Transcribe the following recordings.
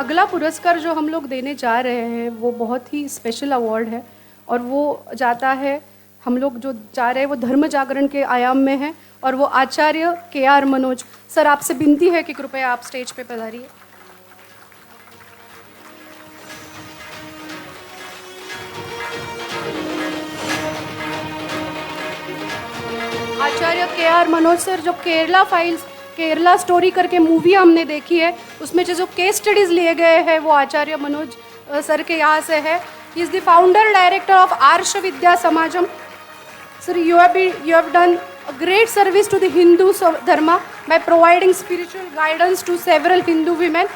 अगला पुरस्कार जो हम लोग देने जा रहे हैं वो बहुत ही स्पेशल अवार्ड है और वो जाता है, हम लोग जो जा रहे हैं वो धर्म जागरण के आयाम में है और वो आचार्य KR मनोज सर, आपसे विनती है कि कृपया आप स्टेज पे पधारिए। आचार्य KR मनोज सर, जो केरला फाइल्स, केरला स्टोरी करके मूवी हमने देखी है, उसमें जो केस स्टडीज लिए गए हैं वो आचार्य मनोज सर के यहाँ से है। He is the founder director of Arsha Vidya Samajam. Sir, you have done a great service to the Hindu dharma by providing spiritual guidance to several Hindu women.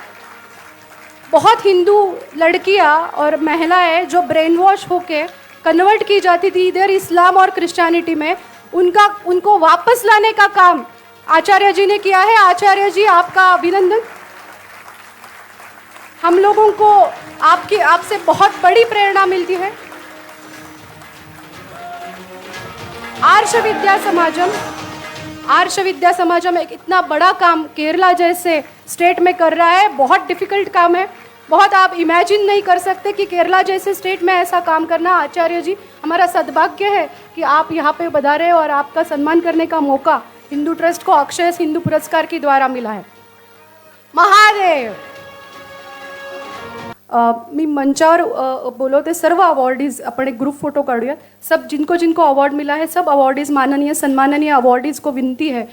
बहुत हिंदू लड़कियां और महिलाएं जो ब्रेन वॉश होके कन्वर्ट की जाती थी इधर इस्लाम और क्रिश्चियनिटी में, उनको वापस लाने का काम आचार्य जी ने किया है। आचार्य जी, आपका अभिनंदन। हम लोगों को आपसे बहुत बड़ी प्रेरणा मिलती है। आर्ष विद्या समाजम एक इतना बड़ा काम केरला जैसे स्टेट में कर रहा है। बहुत डिफिकल्ट काम है, बहुत आप इमेजिन नहीं कर सकते कि केरला जैसे स्टेट में ऐसा काम करना। आचार्य जी, हमारा सद्भाग्य है कि आप यहाँ पे पधारे और आपका सम्मान करने का मौका हिंदू ट्रस्ट को अक्षय हिंदू पुरस्कार के द्वारा मिला है। महादेव, मी मंचावर बोलवते सर्व अवॉर्डीज, आपण एक ग्रुप फोटो काढूया। सब जिनको अवॉर्ड मिला है सब अवॉर्डीज, माननीय सन्माननीय अवॉर्डीज को विनती है,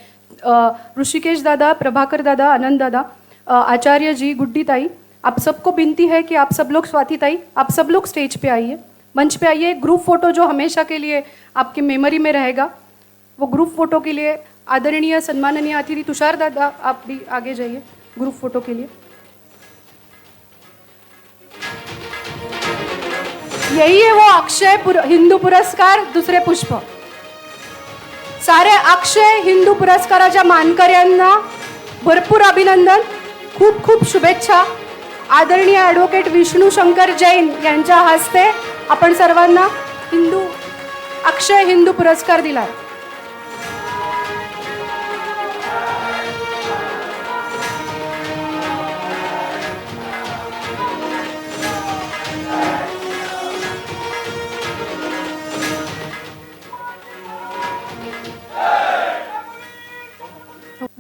ऋषिकेश दादा, प्रभाकर दादा, आनंद दादा, आचार्य जी, गुड्डी ताई, आप सबको विनती है कि आप सब लोग, स्वाति ताई, आप सब लोग स्टेज पे आइए, मंच पे आइए। ग्रुप फोटो जो हमेशा के लिए आपके मेमोरी में रहेगा, वो ग्रुप फोटो के लिए आदरणीय सन्माननीय अतिथि तुषार दादा, आप भी आगे जाइए ग्रुप फोटो के लिए। यही है वो अक्षय हिंदू पुरस्कार, दुसरे पुष्प। सारे अक्षय हिंदू पुरस्काराच्या मानकऱ्यांना भरपूर अभिनंदन, खूप खूप शुभेच्छा। आदरणीय ॲडव्होकेट विष्णू शंकर जैन यांच्या हस्ते आपण सर्वांना अक्षय हिंदू पुरस्कार दिला।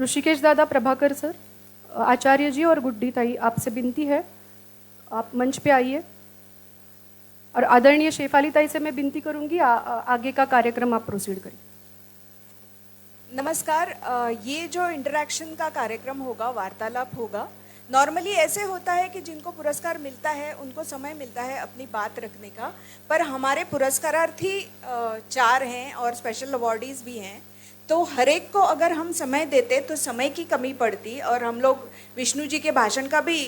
ऋषिकेश दादा, प्रभाकर सर, आचार्य जी और गुड्डी ताई, आपसे विनती है आप मंच पे आइए। और आदरणीय शेफाली ताई से मैं विनती करूंगी आगे का कार्यक्रम आप प्रोसीड करें। नमस्कार। ये जो इंटरेक्शन का कार्यक्रम होगा, वार्तालाप होगा, नॉर्मली ऐसे होता है कि जिनको पुरस्कार मिलता है उनको समय मिलता है अपनी बात रखने का, पर हमारे पुरस्कारार्थी 4 हैं और स्पेशल अवॉर्डीज़ भी हैं, तो हर एक को अगर हम समय देते तो समय की कमी पड़ती और हम लोग विष्णु जी के भाषण का भी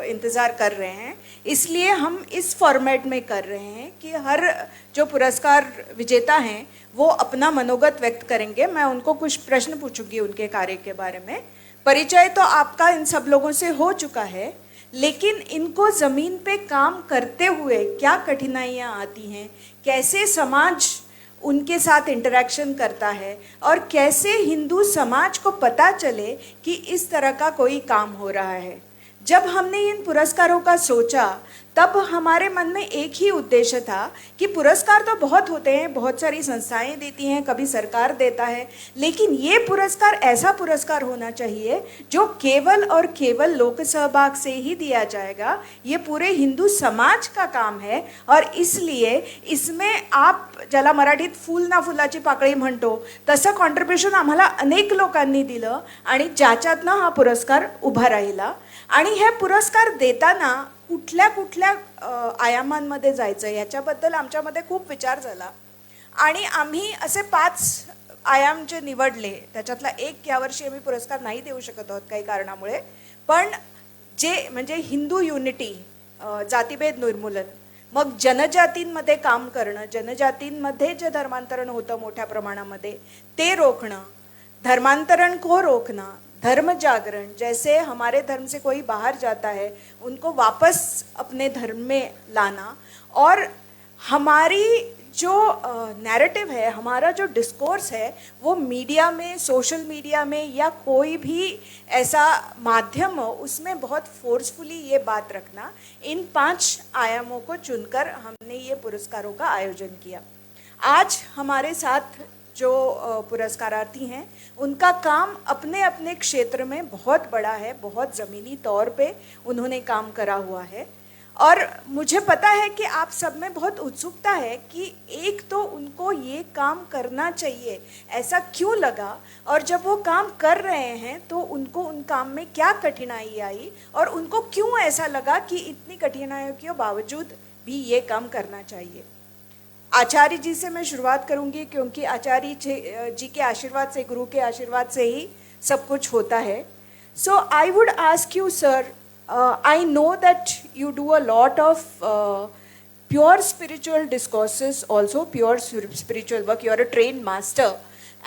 इंतज़ार कर रहे हैं। इसलिए हम इस फॉर्मेट में कर रहे हैं कि हर जो पुरस्कार विजेता हैं वो अपना मनोगत व्यक्त करेंगे। मैं उनको कुछ प्रश्न पूछूंगी उनके कार्य के बारे में। परिचय तो आपका इन सब लोगों से हो चुका है, लेकिन इनको ज़मीन पे काम करते हुए क्या कठिनाइयाँ आती हैं, कैसे समाज उनके साथ इंटरेक्शन करता है और कैसे हिंदू समाज को पता चले कि इस तरह का कोई काम हो रहा है। जब हमने इन पुरस्कारों का सोचा तब हमारे मन में एक ही उद्देश्य था कि पुरस्कार तो बहुत होते हैं, बहुत सारी संस्थाएं देती हैं, कभी सरकार देता है, लेकिन ये पुरस्कार ऐसा पुरस्कार होना चाहिए जो केवल और केवल लोक सहभाग से ही दिया जाएगा। ये पूरे हिंदू समाज का काम है और इसलिए इसमें आप ज्याला मराठीत फूल ना फुलाची पाकळी म्हणतो तसं कॉन्ट्रीब्युशन आम्हाला अनेक लोकांनी दिलं आणि ज्याच्यातनं हा पुरस्कार उभा राहिला। आणि हे पुरस्कार देताना कुठल्या कुठल्या आयामांमध्ये जायचं याच्याबद्दल आमच्यामध्ये खूप विचार झाला आणि आम्ही असे 5 आयाम जे निवडले, त्याच्यातला एक यावर्षी आम्ही पुरस्कार नाही देऊ शकत आहोत काही कारणामुळे, पण जे म्हणजे हिंदू युनिटी, जातीभेद निर्मूलन, मग जनजातींमध्ये काम करणं, जनजातींमध्ये जे धर्मांतरण होतं मोठ्या प्रमाणामध्ये ते रोखणं, धर्मांतरण को रोकना, धर्म जागरण, जैसे हमारे धर्म से कोई बाहर जाता है उनको वापस अपने धर्म में लाना, और हमारी जो नैरेटिव है, हमारा जो डिस्कोर्स है, वो मीडिया में, सोशल मीडिया में या कोई भी ऐसा माध्यम हो, उसमें बहुत फोर्सफुली ये बात रखना, इन 5 आयामों को चुनकर हमने ये पुरस्कारों का आयोजन किया। आज हमारे साथ जो पुरस्कारार्थी हैं, उनका काम अपने अपने क्षेत्र में बहुत बड़ा है, बहुत ज़मीनी तौर पे उन्होंने काम करा हुआ है। और मुझे पता है कि आप सब में बहुत उत्सुकता है कि एक तो उनको ये काम करना चाहिए, ऐसा क्यों लगा, और जब वो काम कर रहे हैं तो उनको उन काम में क्या कठिनाई आई, और उनको क्यों ऐसा लगा कि इतनी कठिनाइयों के बावजूद भी ये काम करना चाहिए। आचार्य जी से मैं शुरुआत करूंगी, क्योंकि आचार्य जी के आशीर्वाद से, गुरु के आशीर्वाद से ही सब कुछ होता है। So I would ask you sir, I know that you do a lot of pure spiritual discourses, also pure spiritual work. You are a trained master,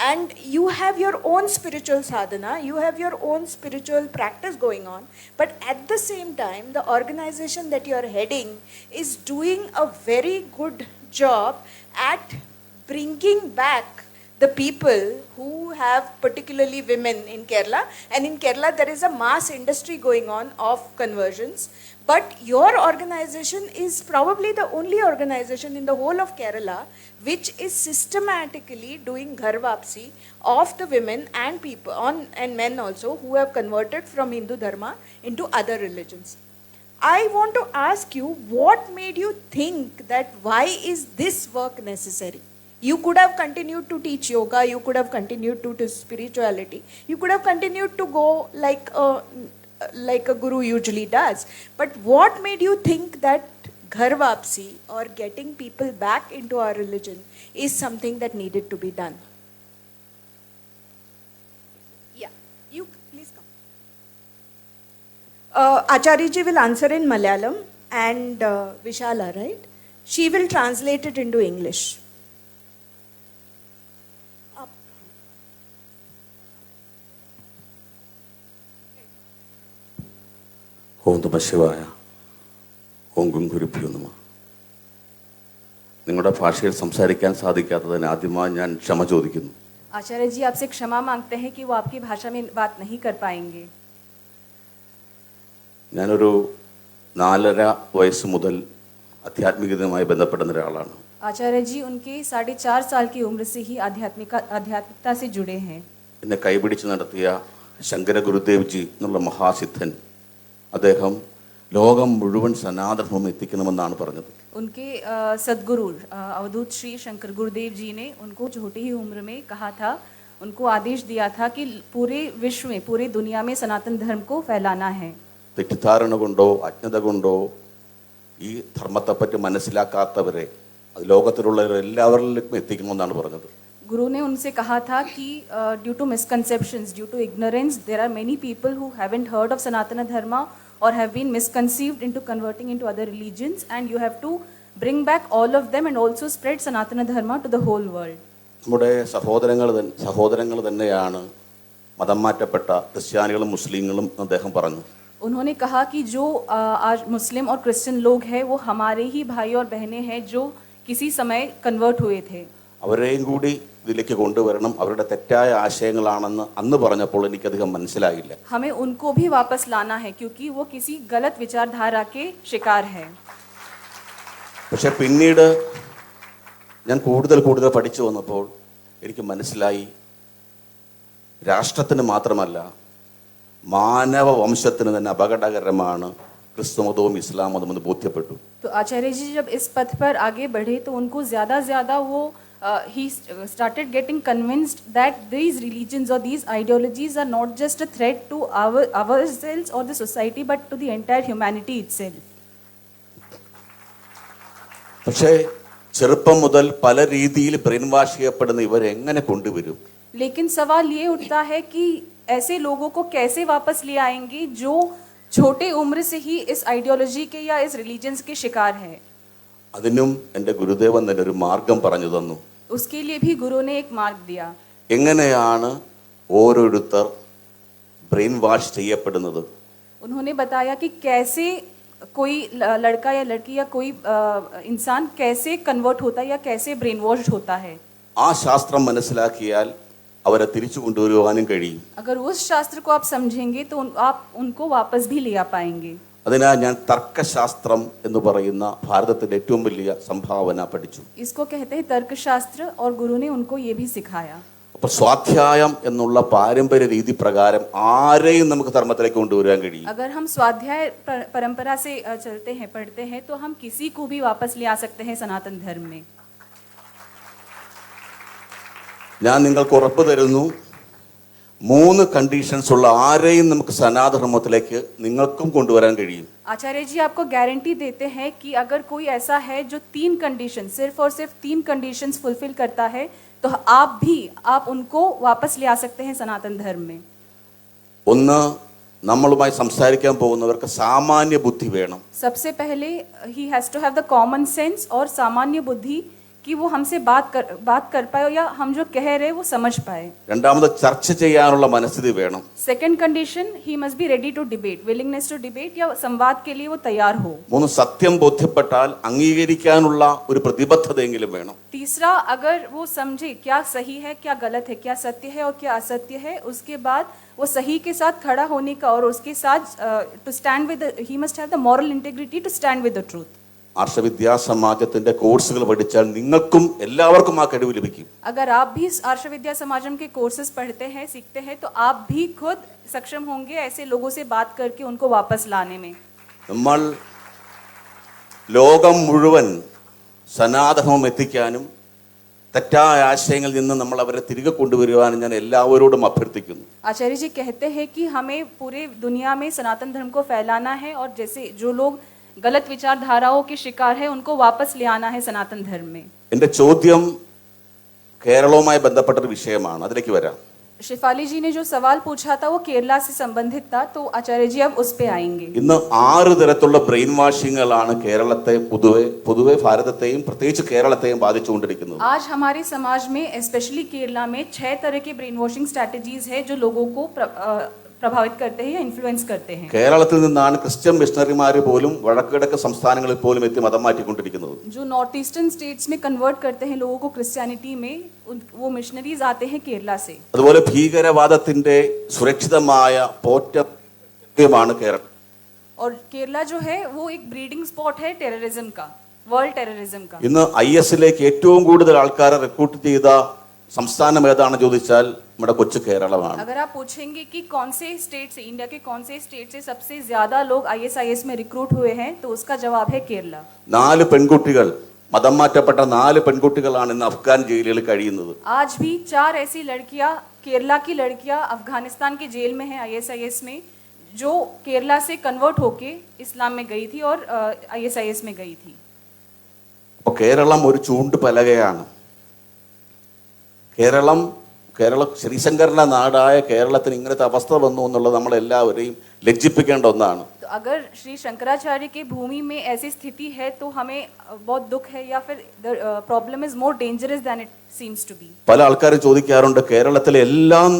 and you have your own spiritual sadhana, you have your own spiritual practice going on. But at the same time, the organization that you are heading is doing a very good job at bringing back the people who have, particularly women in Kerala, and in Kerala there is a mass industry going on of conversions, but your organization is probably the only organization in the whole of Kerala which is systematically doing ghar vapsi of the women and people and men also who have converted from Hindu dharma into other religions. I want to ask you, what made you think that why is this work necessary? You could have continued to teach yoga, you could have continued to do spirituality, you could have continued to go like a guru usually does. But what made you think that ghar vapsi, or getting people back into our religion, is something that needed to be done? Yeah, you please come. Acharya ji will answer in Malayalam, and Vishala, right? She will translate it into English. ഓം നമഃ ശിവായ. ഓം ഗുരുഭ്യോ നമഃ. നിങ്ങളുടെ ഭാഷയിൽ സംസാരിക്കാൻ സാധിക്കാത്തതിന് ആദ്യമായി ഞാൻ ക്ഷമ ചോദിക്കുന്നു. आचार्य जी आपसे क्षमा मांगते हैं कि वो आपकी भाषा में बात नहीं कर पाएंगे. ഞാനൊരു 4.5 വയസ്സ് മുതൽ ആധ്യാത്മികതയുമായി ബന്ധപ്പെടുന്ന ഒരാളാണ്. आचार्य जी उनके 4.5 साल की उम्र से ही आध्यात्मिकता से जुड़े हैं. എന്നെ കൈപിടിച്ച് നടത്തിയ ശങ്കര ഗുരുദേവ് ജി എന്നുള്ള മഹാസിദ്ധൻ, അദ്ദേഹം ലോകം മുഴുവൻ സനാതനധർമ്മം എത്തിക്കണമെന്നാണ് പറഞ്ഞത്. उनके सदगुरु अवधूत श्री शंकर गुरुदेव जी ने उनको छोटी ही उम्र में कहा था, उनको आदेश दिया था कि पूरे विश्व में, पूरी दुनिया में सनातन धर्म को फैलाना है. തെറ്റിദ്ധാരണ കൊണ്ടോ അജ്ഞത കൊണ്ടോ ഈ ധർമ്മത്തെപ്പറ്റി മനസ്സിലാക്കാത്തവരെ അത് ലോകത്തിലുള്ളവരെല്ലാവരിലേക്കും എത്തിക്കണമെന്നാണ് പറഞ്ഞത്. गुरु ने उनसे कहा था कि due to misconceptions, due to ignorance, there are many people who haven't heard of Sanatana Dharma or have been misconceived into converting into other religions, and you have to bring back all of them and also spread Sanatana Dharma to the whole world. നമ്മുടെ സഹോദരങ്ങൾ തന്നെയാണ് മതം മാറ്റപ്പെട്ട ക്രിസ്ത്യാനികളും മുസ്ലിങ്ങളും അദ്ദേഹം പറഞ്ഞു. उन्होंने कहा कि जो आज मुस्लिम और क्रिश्चियन लोग हैं वो हमारे ही भाई और बहनें हैं जो किसी समय कन्वर्ट हुए थे. അവരെയും കൂടി ഇതിലേക്ക് കൊണ്ടുവരണം, അവരുടെ തെറ്റായ ആശയങ്ങളാണെന്ന് അന്ന് പറഞ്ഞപ്പോൾ എനിക്കധികം മനസ്സിലായില്ല. हमें उनको भी वापस लाना है क्योंकि वो किसी गलत विचारधारा के शिकार है. പക്ഷെ പിന്നീട് ഞാൻ കൂടുതൽ പഠിച്ചു വന്നപ്പോൾ എനിക്ക് മനസ്സിലായി, രാഷ്ട്രത്തിന് മാത്രമല്ല മാനവ വംശത്തിന് തന്നെ അപകടകരമാണ് ക്രിസ്തുമതവും ഇസ്ലാം മതവും എന്ന് ബോധ്യപ്പെട്ടു. तो आचार्य जी जब इस पथ पर आगे बढ़े तो उनको ज़्यादा वो he started getting convinced that these religions or these ideologies are not just a threat to ourselves or the society but to the entire humanity itself. പക്ഷേ ചെറുപ്പം മുതൽ പല രീതിയിൽ ബ്രെയിൻ വാഷ് ചെയ്യപ്പെടുന്ന ഇവരെ എങ്ങനെ കൊണ്ടുവരും? लेकिन सवाल ये उठता है कि ऐसे लोगों को कैसे वापस ले आएंगे जो छोटे उम्र से ही इस आइडियोलॉजी के या इस रिलीजन्स के शिकार है. അതിനും എൻ്റെ ഗുരുദേവൻ തന്നെ ഒരു മാർഗം പറഞ്ഞു തന്നു. उसके लिए भी गुरु ने एक मार्ग दिया. എങ്ങനെയാണ് ഓരോരുത്തർ ബ്രെയിൻ വാഷ് ചെയ്യപ്പെടുന്നത്? उन्होंने बताया कि कैसे कोई लड़का या लड़की या कोई इंसान कैसे कन्वर्ट होता है या कैसे ब्रेन वॉश्ड होता है. ആ ശാസ്ത്രം മനസ്സിലാക്കിയാൽ അവരെ തിരിച്ചു കൊണ്ടുവരുവാനും കഴിയും. अगर उस शास्त्र को आप समझेंगे तो आप उनको वापस भी ले आ पाएंगे. അതിനാൽ ഞാൻ തർക്കശാസ്ത്രം എന്ന് പറയുന്ന ഭാരതത്തിന്റെ ഏറ്റവും വലിയ സംഭാവന പഠിച്ചു. इसको कहते हैं तर्कशास्त्र और गुरु ने उनको ये भी सिखाया. അപ്പോൾ സ്വാധ്യായം എന്നുള്ള പാരമ്പര്യ രീതി പ്രകാരം ആരെയും നമുക്ക് ധർമ്മത്തിലേക്ക് കൊണ്ടുവരാൻ കഴിയും. अगर हम स्वाध्याय परंपरा से चलते हैं पढ़ते हैं तो हम किसी को भी वापस ले आ सकते हैं सनातन धर्म में. ഞാൻ നിങ്ങൾക്ക് ഉറപ്പ് തരുന്നു, 3 കണ്ടീഷൻസ് ഉള്ള ആരെയും നമുക്ക് സനാതനധർമ്മത്തിലേക്ക് നിങ്ങൾക്കും കൊണ്ടുവരാൻ കഴിയും. आचार्य जी आपको गारंटी देते हैं कि अगर कोई ऐसा है जो 3 कंडीशन सिर्फ और सिर्फ 3 कंडीशंस फुलफिल करता है तो आप उनको वापस ले आ सकते हैं सनातन धर्म में. ഒന്ന്, നമ്മളുമായി സംസാരിക്കാൻ പോകുന്നവർക്ക് സാമാന്യ ബുദ്ധി വേണം. सबसे पहले ही has to have the common sense और सामान्य बुद्धि कि वो हमसे बात कर पाए या हम जो कह रहे वो समझ पाए. രണ്ടാമത്, ചർച്ച ചെയ്യാനുള്ള മനസ്ഥിതി വേണം. सेकंड कंडीशन ही must be ready to debate, willingness to debate या संवाद के लिए वो तैयार हो. 3, സത്യം ബോധ്യപ്പെട്ടാൽ അംഗീകരിക്കാനുള്ള ഒരു പ്രതിബദ്ധതയെങ്കിലും വേണം. तीसरा, अगर वो समझे क्या सही है क्या गलत है, क्या सत्य है और क्या असत्य है, उसके बाद वो सही के साथ खड़ा होने का और उसके साथ to stand with, he must have the moral integrity to stand with the truth. ആർഷവിദ്യാസമാജത്തിന്റെ കോഴ്സുകൾ പഠിച്ചാൽ നിങ്ങൾക്കും എല്ലാവർക്കും ആ കഴിവ് ലഭിക്കും. अगर आप भी आर्ष विद्या समाजम के कोर्सेज पढ़ते हैं सीखते हैं तो आप भी खुद सक्षम होंगे ऐसे लोगों से बात करके उनको वापस लाने में. നമ്മൾ ലോകം മുഴുവൻ സനാതനം എത്തിക്കാനും തെറ്റായ ആശയങ്ങളിൽ നിന്ന് നമ്മൾ അവരെ തിരികെ കൊണ്ടുവരുവാനും ഞാൻ എല്ലാവരോടും അഭ്യർത്ഥിക്കുന്നു. आचार्य जी कहते हैं कि हमें पूरे दुनिया में सनातन धर्म को फैलाना है और जैसे जो लोग गलत विचारधाराओं के शिकार है उनको वापस ले आना है सनातन धर्म में. എൻ്റെ ചോദ്യം കേരളവുമായി ബന്ധപ്പെട്ടൊരു വിഷയമാണ്, അതിലേക്ക് വരാം. शिफाली जी ने जो सवाल पूछा था वो केरला से संबंधित था, तो आचार्य जी अब उस पे आएंगे. ഇന്ന് 6 തരത്തിലുള്ള ബ്രെയിൻ വാഷിങ്ങുകളാണ് കേരളത്തെ പൊതുവെ ഭാരതത്തെയും പ്രത്യേകിച്ച് കേരളത്തെയും ബാധിച്ചുകൊണ്ടിരിക്കുന്നത്. आज हमारे समाज में स्पेशली केरला में 6 तरह के ब्रेन वॉशिंग स्ट्रैटेजीज है जो लोगों को प्रभावित करते हैं या इन्फ्लुएंस करते हैं. കേരളത്തിൽ നിന്നാണ് ക്രിസ്ത്യൻ മിഷണറിമാർ പോലും വടക്കുകിഴക്ക് സംസ്ഥാനങ്ങളിൽ പോലും എത്തി മതം മാറ്റിക്കൊണ്ടിരിക്കുന്നത്. जो नॉर्थ ईस्टर्न स्टेट्स में कन्वर्ट करते हैं लोगों को क्रिश्चियनिटी में, वो मिशनरीज आते हैं केरला से. അതുപോലെ ഭീകരവാദത്തിന്റെ സുരക്ഷിതമായ പോറ്റമാണ് കേരളം. और केरला जो है वो एक ब्रीडिंग स्पॉट है टेररिज्म का, वर्ल्ड टेररिज्म का. ഇന്ന് IS-ലേക്ക് ഏറ്റവും കൂടുതൽ ആൾക്കാരെ റിക്രൂട്ട് ചെയ്ത സംസ്ഥാനം ഏതാണെന്ന് ചോദിച്ചാൽ നമ്മുടെ കൊച്ചു കേരളമാണ്. अगर आप पूछेंगे कि कौन से स्टेट से, इंडिया के कौन से स्टेट से सबसे ज्यादा लोग ISIS में रिक्रूट हुए हैं, तो उसका जवाब है केरला. 4 പെൺകുട്ടികൾ, മതം മാറ്റപ്പെട്ട 4 പെൺകുട്ടികളാണ് ഇന്ന് അഫ്ഗാൻ ജയിലുകളിൽ കഴിയുന്നത്. आज भी 4 ऐसी लड़कियां, केरला की लड़कियां अफगानिस्तान के जेल में हैं ISIS में, जो केरला से कन्वर्ट होके इस्लाम में गई थी और ISIS में गई थी. അപ്പോൾ കേരളം ഒരു ചൂണ്ട് പലകയാണ്. കേരള ശ്രീശങ്കരന്റെ നാടായ കേരളത്തിന് ഇങ്ങനത്തെ അവസ്ഥ വന്നു എന്നുള്ളത് നമ്മളെല്ലാവരെയും ലജ്ജിപ്പിക്കേണ്ട ഒന്നാണ്. तो अगर श्री शंकराचार्य की भूमि में ऐसी स्थिति है तो हमें बहुत दुख है, या फिर the problem is more dangerous than it seems to be. പല ആൾക്കാരും ചോദിക്കാറുണ്ട്, കേരളത്തിലെ എല്ലാം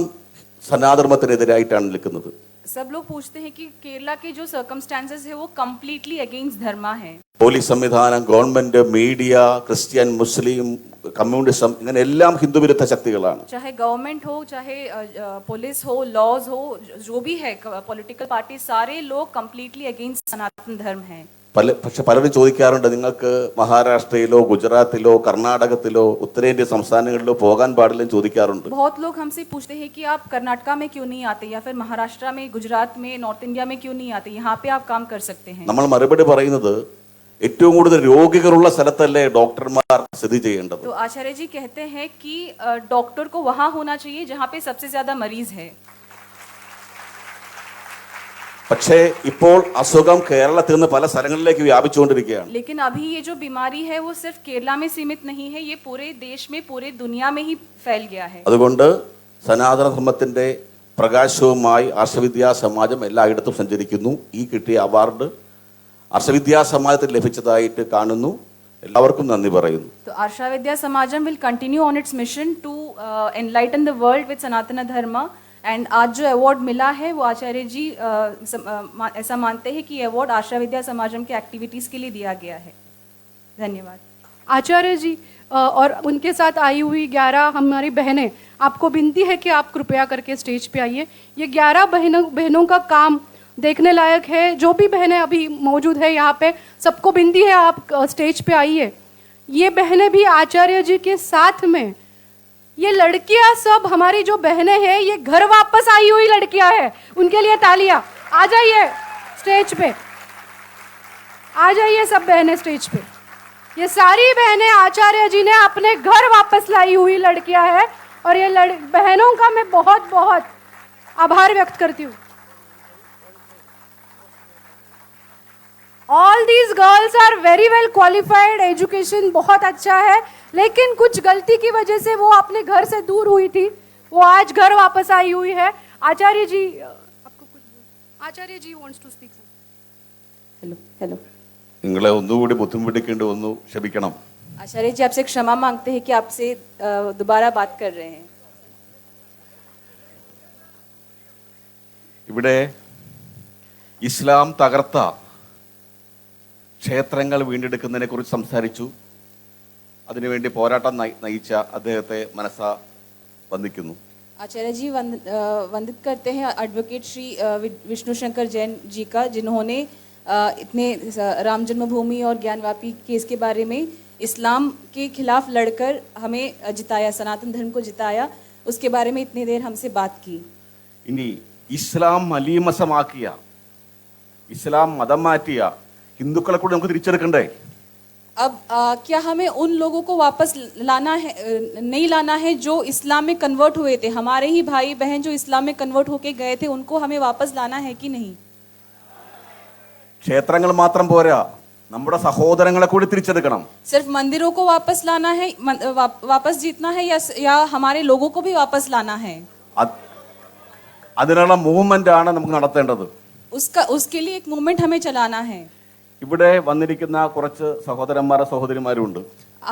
സനാതനത്തിനെതിരായിട്ടാണ് നിൽക്കുന്നത്. सब लोग पूछते हैं कि केरला के जो सर्कमस्टांसेस है वो कम्प्लीटली अगेंस्ट धर्मा है. പോലീസ് സംവിധാനം, ഗവൺമെന്റ്, മീഡിയ, ക്രിസ്ത്യൻ, മുസ്ലിം, കമ്മ്യൂണിസം, ഇങ്ങനെ എല്ലാം ഹിന്ദുവിരുദ്ധ ശക്തികളാണ്. चाहे गवर्नमेंट हो, चाहे पुलिस हो, लॉज हो, जो भी है पॉलिटिकल पार्टी, सारे लोग कम्प्लीटली अगेंस्ट सनातन धर्म है. പക്ഷെ പലരും ചോദിക്കാറുണ്ട്, നിങ്ങൾക്ക് മഹാരാഷ്ട്രയിലോ ഗുജറാത്തിലോ കർണാടകത്തിലോ ഉത്തരേന്ത്യൻ സംസ്ഥാനങ്ങളിലോ പോകാൻ പാടില്ലെന്ന് ചോദിക്കാറുണ്ട്. बहुत लोग हमसे पूछते हैं कि आप कर्नाटका में क्यों नहीं आते, या फिर महाराष्ट्र में, गुजरात में, नॉर्थ इंडिया में क्यों नहीं आते, यहाँ पे आप काम कर सकते हैं. നമ്മൾ മറുപടി പറയുന്നത്, ഏറ്റവും കൂടുതൽ രോഗികളുള്ള സ്ഥലത്തല്ലേ ഡോക്ടർമാർ സ്ഥിതി ചെയ്യേണ്ടത്. तो आचार्य जी कहते हैं कि डॉक्टर को वहाँ होना चाहिए जहाँ पे सबसे ज्यादा मरीज है. പക്ഷേ ഇപ്പോൾ അസുഖം കേരളത്തിൽ നിന്ന് പല സ്ഥലങ്ങളിലേക്ക് വ്യാപിച്ചുകൊണ്ടിരിക്കുകയാണ്. लेकिन अभी ये जो बीमारी है वो सिर्फ केरला में सीमित नहीं है, ये पूरे देश में, पूरे दुनिया में ही फैल गया है. അതുകൊണ്ട് സനാതനധർമ്മത്തിന്റെ പ്രകാശവുമായി ആർഷവിദ്യാ സമാജം എല്ലായിടത്തും സഞ്ചരിക്കുന്നു. ഈ കിട്ടിയ അവാർഡ് ആർഷവിദ്യാ സമാജത്തിന് ലഭിച്ചതായിട്ട് കാണുന്നു. എല്ലാവർക്കും നന്ദി പറയുന്നു. तो आर्षा विद्या Samaj will continue on its mission to enlighten the world with Sanatana Dharma, and आज जो अवार्ड मिला है वो आचार्य जी ऐसा मानते हैं कि ये अवार्ड आशा विद्या समाजम के एक्टिविटीज़ के लिए दिया गया है। धन्यवाद। आचार्य जी और उनके साथ आई हुई 11 हमारी बहनें, आपको विनती है कि आप कृपया करके स्टेज पे आइए। ये 11 बहनों का काम देखने लायक है। जो भी बहनें अभी मौजूद है यहाँ पे, सबको विनती है आप स्टेज पे आइए। ये बहनें भी आचार्य जी के साथ में, ये लड़कियां सब हमारी जो बहनें हैं ये घर वापस आई हुई लड़कियां हैं, उनके लिए तालियां। आ जाइए स्टेज पे, आ जाइए सब बहनें स्टेज पे। ये सारी बहनें आचार्य जी ने अपने घर वापस लाई हुई लड़कियां हैं और ये बहनों का मैं बहुत बहुत आभार व्यक्त करती हूँ। All these girls are very well qualified, education बहुत अच्छा है, लेकिन कुछ गलती की वजह से वो अपने घर से दूर हुई थी, वो आज घर वापस आई हुई है। आचार्य जी आपको कुछ Acharya ji wants to speak. Hello hello. നിങ്ങളെ ഒന്നുകൂടി ബുദ്ധിമുട്ടിക്കേണ്ടി വന്നു, ക്ഷമിക്കണം. आचार्य जी आपसे क्षमा मांगते हैं कि आपसे दोबारा बात कर रहे हैं। ഇവിടെ ഇസ്ലാം തകർത്ത ക്ഷേത്രങ്ങൾ വീണ്ടെടുക്കുന്നതിനെ കുറിച്ച് സംസാരിച്ചു. അതിനുവേണ്ടി പോരാട്ടം നയിച്ച അദ്ദേഹത്തെ മനസ്സാ വന്ദിക്കുന്നു. आचार्य जी वंदित करते हैं एडवोकेट श्री विष्णु शंकर जैन जी का, जिन्होंने इतने राम जन्मभूमि और ज्ञानवापी केस के बारे में इस्लाम के खिलाफ लड़कर हमें जिताया, सनातन धर्म को जिताया, उसके बारे में इतनी देर हमसे बात की। ഇനി ഇസ്ലാം മലീമസമാക്കിയ, ഇസ്ലാം മതം മാറ്റിയ ഹിന്ദുക്കളെ കൂടി നമുക്ക് തിരിച്ചെടുക്കണ്ടേ? अब क्या हमें उन लोगों को वापस लाना है, नहीं लाना है जो इस्लाम में कन्वर्ट हुए थे? हमारे ही भाई बहन जो इस्लाम में कन्वर्ट होके गए थे, उनको हमें वापस लाना है कि नहीं? ക്ഷേത്രങ്ങൾ മാത്രം പോരാ, നമ്മുടെ സഹോദരങ്ങളെ കൂടി തിരിച്ചെടുക്കണം. सिर्फ मंदिरों को वापस लाना है, वापस जीतना है, या हमारे लोगों को भी वापस लाना है? അതിനുള്ള മൂവ്മെന്റ് ആണ് നമുക്ക് നടത്തേണ്ടത്. उसके लिए एक मूवमेंट हमें चलाना है। ഇവിടെ വന്നിരിക്കുന്ന കുറച്ച് സഹോദരന്മാരും സഹോദരിമാരും.